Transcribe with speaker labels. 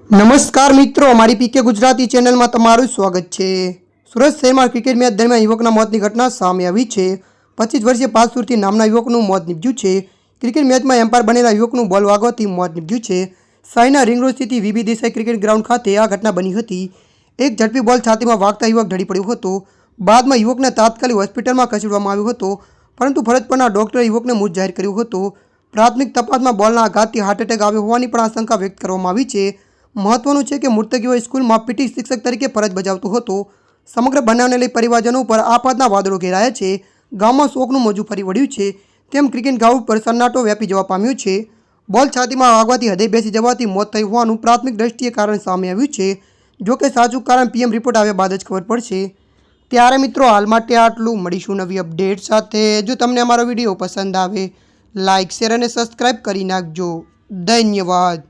Speaker 1: નમસ્કાર મિત્રો, અમારી પીકે ગુજરાતી ચેનલમાં તમારું સ્વાગત છે। સુરત શહેરમાં ક્રિકેટ મેચ દરમિયાન યુવકના મોતની ઘટના સામે આવી છે। 25 વર્ષીય પાસુરથી નામના યુવકનું મોત નીપજ્યું છે। ક્રિકેટ મેચમાં એમ્પાયર બનેલા યુવકનું બોલ વાગવાથી મોત નીપજ્યું છે। સાઈના રિંગ રોડ સ્થિત વીબી દેસાઈ ક્રિકેટ ગ્રાઉન્ડ ખાતે આ ઘટના બની હતી। એક ઝડપી બોલ છાતીમાં વાગતા યુવક ઢળી પડ્યો હતો। બાદમાં યુવકને તાત્કાલિક હોસ્પિટલમાં ખસેડવામાં આવ્યો હતો, પરંતુ ફરજ પરના ડોક્ટરે યુવકને મૃત જાહેર કર્યો હતો। પ્રાથમિક તપાસમાં બોલના આઘાતથી હાર્ટ એટેક આવ્યો હોવાની પણ આશંકા વ્યક્ત કરવામાં આવી છે। મહત્વનું છે કે મૃતક યુવક સ્કૂલમાં પીટી શિક્ષક તરીકે ફરજ બજાવતો હતો। સમગ્ર બનાવને લઈ પરિવારજનો પર આફતના વાદળો ઘેરાયા છે। ગામમાં શોકનું મોજું ફરી વળ્યું છે। તેમ ક્રિકેટ ગ્રાઉન્ડ પર સન્નાટો વ્યાપી જવા પામ્યો છે। બોલ છાતીમાં વાગવાથી હૃદય બેસી જવાથી મોત થયું હોવાનું પ્રાથમિક દ્રષ્ટિએ કારણ સામે આવ્યું છે। જોકે સાચું કારણ પીએમ રિપોર્ટ આવ્યા બાદ જ ખબર પડશે। ત્યારે મિત્રો, હાલ માટે આટલું। મળીશું નવી અપડેટ સાથે। જો તમને અમારો વિડીયો પસંદ આવે, લાઇક, શેર અને સબસ્ક્રાઈબ કરી નાખજો। ધન્યવાદ।